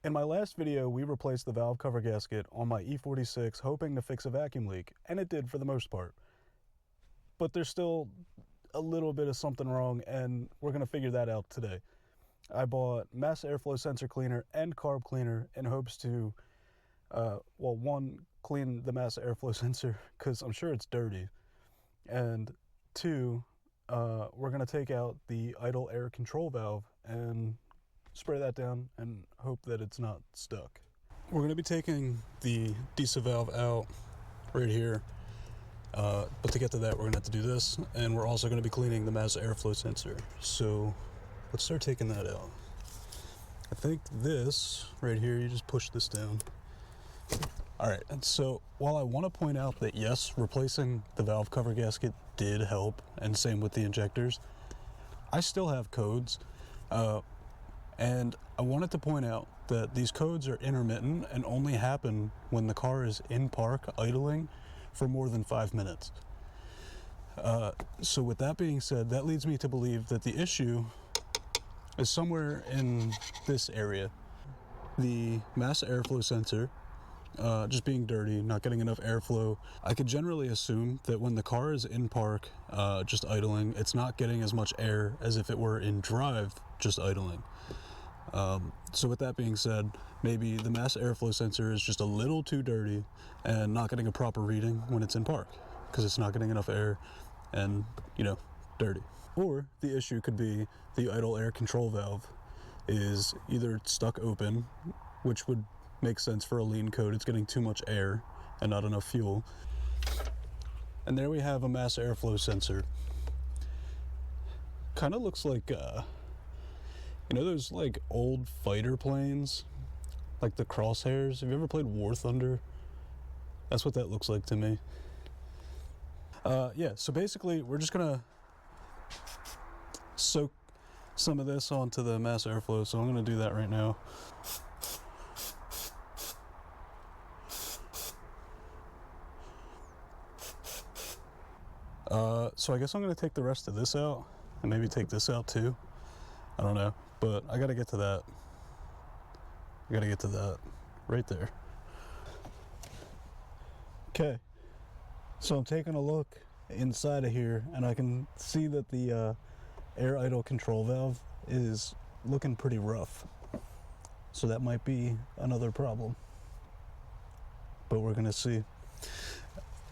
In my last video, we replaced the valve cover gasket on my E46 hoping to fix a vacuum leak, and it did for the most part. But there's still a little bit of something wrong, and we're going to figure that out today. I bought mass airflow sensor cleaner and carb cleaner in hopes to, one, clean the mass airflow sensor because I'm sure it's dirty, and two, we're going to take out the idle air control valve and spray that down and hope that it's not stuck. We're going to be taking the diesel valve out right here, but to get to that we're going to have to do this, and we're also going to be cleaning the mass airflow sensor. So let's start taking that out. I think this right here, you just push this down. Alright, and so while I want to point out that yes, replacing the valve cover gasket did help, and same with the injectors, I still have codes, and I wanted to point out that these codes are intermittent and only happen when the car is in park idling for more than 5 minutes. So with that being said, that leads me to believe that the issue is somewhere in this area. The mass airflow sensor just being dirty, not getting enough airflow. I could generally assume that when the car is in park, just idling, it's not getting as much air as if it were in drive, just idling. So with that being said, maybe the mass airflow sensor is just a little too dirty and not getting a proper reading when it's in park because it's not getting enough air and, you know, dirty. Or the issue could be the idle air control valve is either stuck open, which would make sense for a lean code. It's getting too much air and not enough fuel. And there we have a mass airflow sensor. Kind of looks like, you know those like old fighter planes? Like the crosshairs? Have you ever played War Thunder? That's what that looks like to me. Yeah, so basically we're just gonna soak some of this onto the mass airflow, so I'm gonna do that right now. So I guess I'm going to take the rest of this out, and maybe take this out too. I don't know, but I got to get to that. I got to get to that right there. Okay, so I'm taking a look inside of here, and I can see that the air idle control valve is looking pretty rough. So that might be another problem, but we're going to see.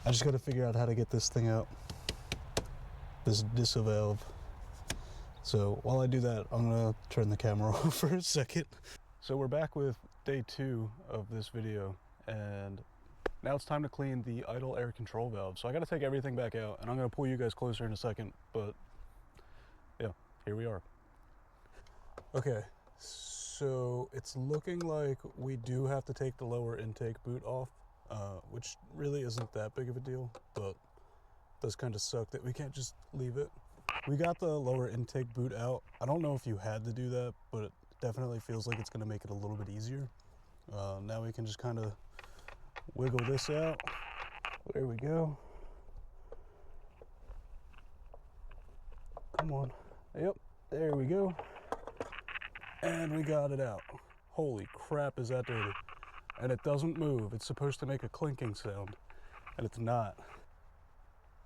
I just got to figure out how to get this thing out. This diesel valve. So while I do that, I'm gonna turn the camera off for a second. So we're back with day 2 of this video, and now it's time to clean the idle air control valve. So I gotta take everything back out, and I'm gonna pull you guys closer in a second, but yeah, here we are. Okay, so it's looking like we do have to take the lower intake boot off, which really isn't that big of a deal, but does kind of suck that we can't just leave it. We got the lower intake boot out. I don't know if you had to do that, but it definitely feels like it's going to make it a little bit easier. Now we can just kind of wiggle this out. There we go. Come on. Yep, there we go. And we got it out. Holy crap, is that dirty. And it doesn't move. It's supposed to make a clinking sound, and it's not.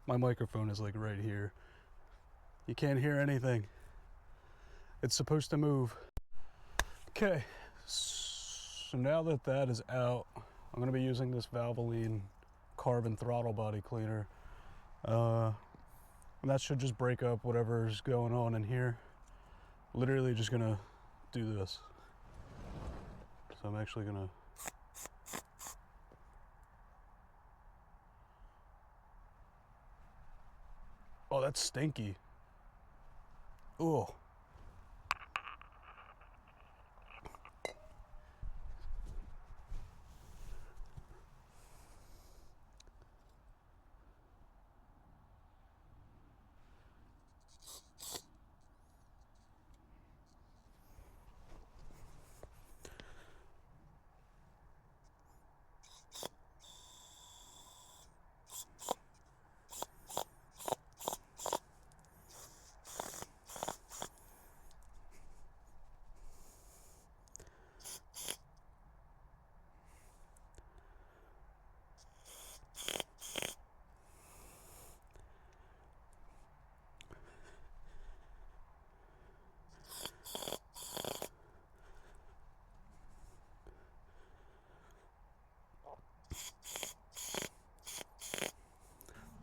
My microphone is like right here. You can't hear anything. It's supposed to move. Okay, so now that that is out, I'm going to be using this Valvoline carbon throttle body cleaner. And that should just break up whatever's going on in here. Literally just going to do this. So I'm actually going to oh, that's stinky. Oh.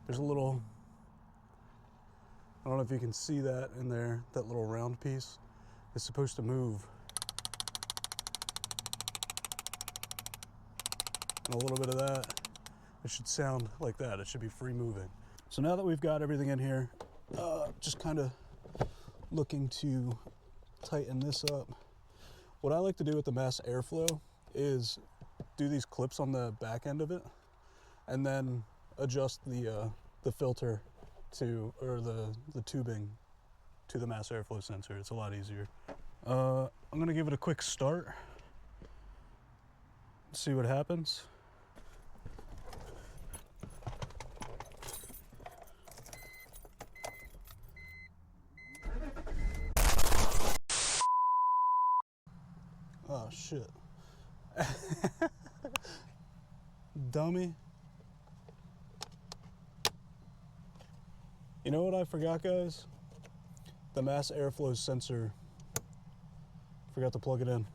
There's a little, I don't know if you can see that in there, that little round piece is supposed to move. And a little bit of that, it should sound like that. It should be free moving. So now that we've got everything in here, just kind of looking to tighten this up. What I like to do with the mass airflow is do these clips on the back end of it and then adjust the filter to, or the tubing to the mass airflow sensor. It's a lot easier. I'm gonna give it a quick start, see what happens. Oh shit. Dummy. You know what I forgot, guys? The mass airflow sensor. Forgot to plug it in.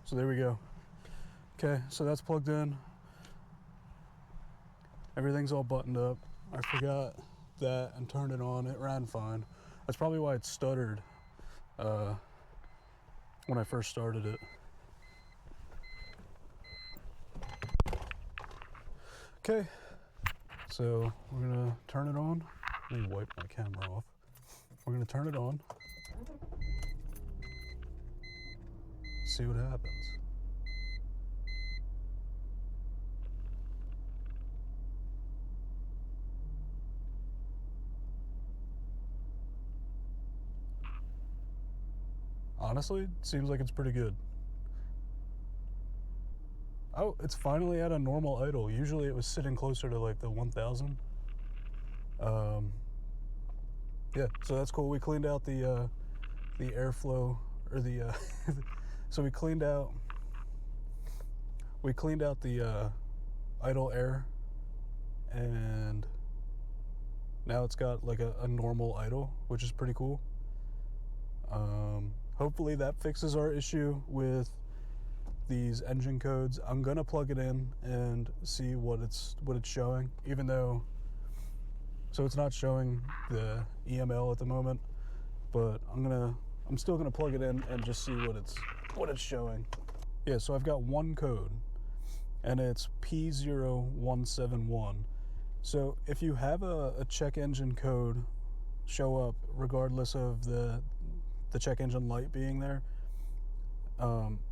So there we go. Okay, so that's plugged in. Everything's all buttoned up. I forgot that and turned it on. It ran fine. That's probably why it stuttered when I first started it. Okay, so we're gonna turn it on. Let me wipe my camera off. We're gonna turn it on. See what happens. Honestly, it seems like it's pretty good. Oh, it's finally at a normal idle. Usually it was sitting closer to like the 1000. Yeah, so that's cool. We cleaned out the airflow, or the so we cleaned out the idle air, and now it's got like a normal idle, which is pretty cool. Hopefully that fixes our issue with these engine codes. I'm gonna plug it in and see what it's showing, even though, so it's not showing the EML at the moment, but I'm still gonna plug it in and just see what it's showing. Yeah, so I've got one code and it's P0171. So if you have a check engine code show up regardless of the check engine light being there,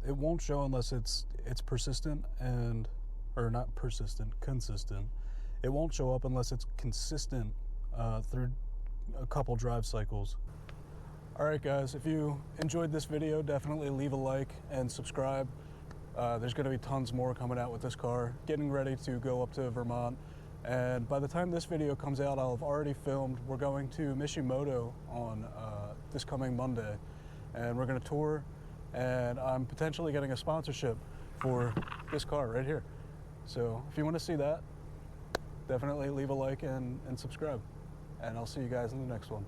it won't show unless it's persistent, or not persistent, consistent. It won't show up unless it's consistent through a couple drive cycles. Alright guys, if you enjoyed this video, definitely leave a like and subscribe. There's going to be tons more coming out with this car. Getting ready to go up to Vermont, and by the time this video comes out, I'll have already filmed. We're going to Mishimoto on this coming Monday, and we're going to tour, and I'm potentially getting a sponsorship for this car right here. So if you want to see that, definitely leave a like and subscribe, and I'll see you guys in the next one.